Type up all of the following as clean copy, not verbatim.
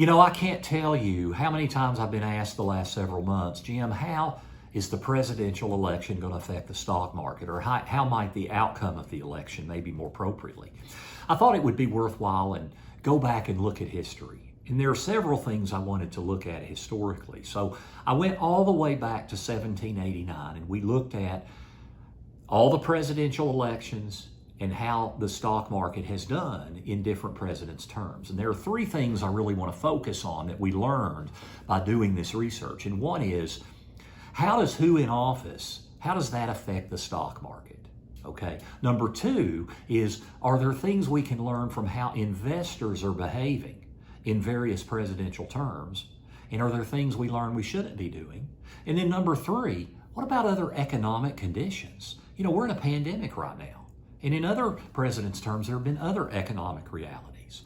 I can't tell you how many times I've been asked the last several months, Jim, how is the presidential election going to affect the stock market? Or how might the outcome of the election, maybe more appropriately? I thought it would be worthwhile and go back and look at history. And there are several things I wanted to look at historically. So I went all the way back to 1789 and we looked at all the presidential elections and how the stock market has done in different presidents' terms. And there are three things I really want to focus on that we learned by doing this research. And one is, how does who in office, how does that affect the stock market? Okay. Number two is, are there things we can learn from how investors are behaving in various presidential terms? And are there things we learn we shouldn't be doing? And then number three, what about other economic conditions? We're in a pandemic right now. And in other presidents' terms, there have been other economic realities.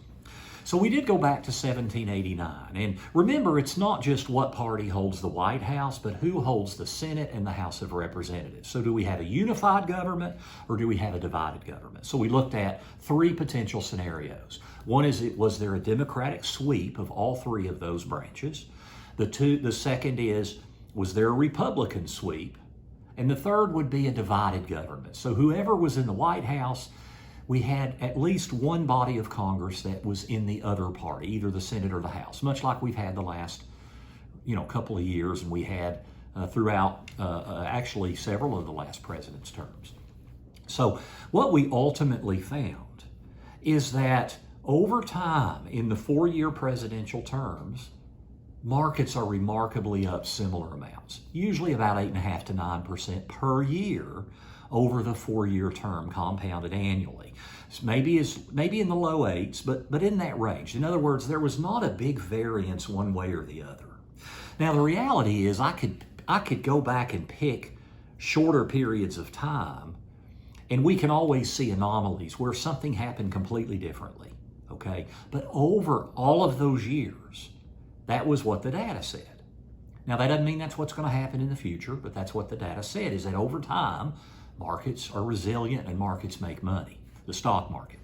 So we did go back to 1789. And remember, it's not just what party holds the White House, but who holds the Senate and the House of Representatives. So do we have a unified government or do we have a divided government? So we looked at three potential scenarios. One is, was there a Democratic sweep of all three of those branches? The second is, was there a Republican sweep? And the third would be a divided government. So whoever was in the White House, we had at least one body of Congress that was in the other party, either the Senate or the House, much like we've had the last, couple of years, and we had throughout actually several of the last president's terms. So what we ultimately found is that over time in the 4-year presidential terms, markets are remarkably up similar amounts, usually about 8.5% to 9% per year over the 4-year term, compounded annually. Maybe in the low 8s, but in that range. In other words, there was not a big variance one way or the other. Now the reality is, I could go back and pick shorter periods of time, and we can always see anomalies where something happened completely differently. Okay, but over all of those years, that was what the data said. Now, that doesn't mean that's what's going to happen in the future, but that's what the data said, is that over time, markets are resilient and markets make money, the stock market.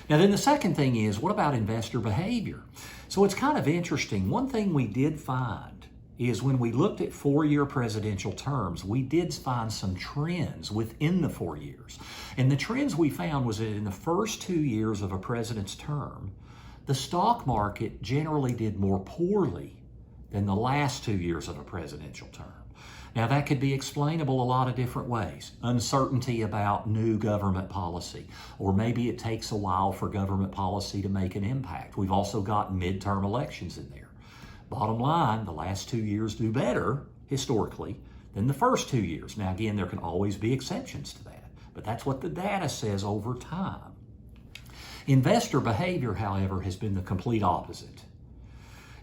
Now, then the second thing is, what about investor behavior? So it's kind of interesting. One thing we did find is when we looked at 4-year presidential terms, we did find some trends within the 4 years. And the trends we found was that in the first 2 years of a president's term, the stock market generally did more poorly than the last 2 years of a presidential term. Now, that could be explainable a lot of different ways. Uncertainty about new government policy, or maybe it takes a while for government policy to make an impact. We've also got midterm elections in there. Bottom line, the last 2 years do better, historically, than the first 2 years. Now, again, there can always be exceptions to that, but that's what the data says over time. Investor behavior, however, has been the complete opposite.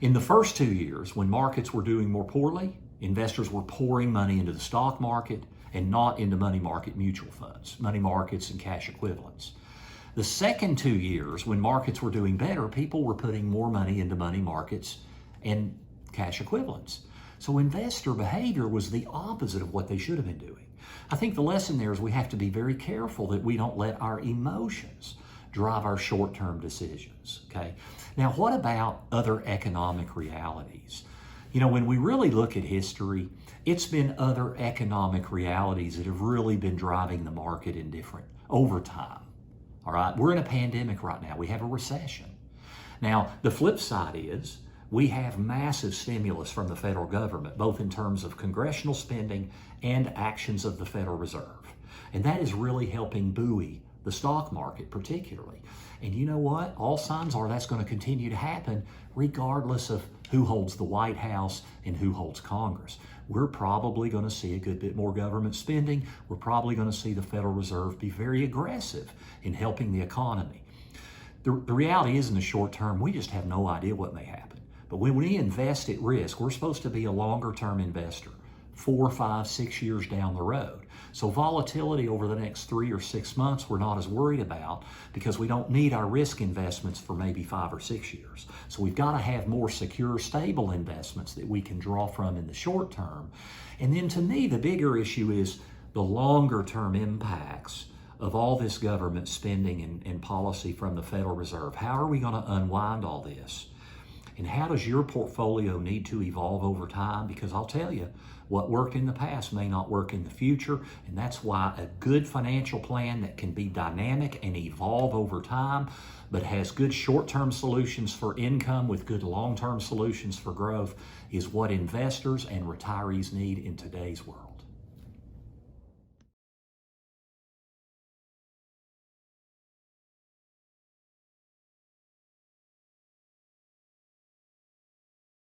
In the first 2 years, when markets were doing more poorly, investors were pouring money into the stock market and not into money market mutual funds, money markets and cash equivalents. The second 2 years, when markets were doing better, people were putting more money into money markets and cash equivalents. So investor behavior was the opposite of what they should have been doing. I think the lesson there is we have to be very careful that we don't let our emotions drive our short-term decisions, okay? Now, what about other economic realities? When we really look at history, it's been other economic realities that have really been driving the market in different, over time, all right? We're in a pandemic right now. We have a recession. Now, the flip side is we have massive stimulus from the federal government, both in terms of congressional spending and actions of the Federal Reserve. And that is really helping buoy the stock market particularly. And you know what? All signs are that's going to continue to happen regardless of who holds the White House and who holds Congress. We're probably going to see a good bit more government spending. We're probably going to see the Federal Reserve be very aggressive in helping the economy. The reality is, in the short term, we just have no idea what may happen. But when we invest at risk, we're supposed to be a longer term investor, 4, 5, 6 years down the road. So volatility over the next 3 or 6 months, we're not as worried about because we don't need our risk investments for maybe 5 or 6 years. So we've got to have more secure, stable investments that we can draw from in the short term. And then to me, the bigger issue is the longer term impacts of all this government spending and policy from the Federal Reserve. How are we going to unwind all this? And how does your portfolio need to evolve over time? Because I'll tell you, what worked in the past may not work in the future. And that's why a good financial plan that can be dynamic and evolve over time, but has good short-term solutions for income with good long-term solutions for growth, is what investors and retirees need in today's world.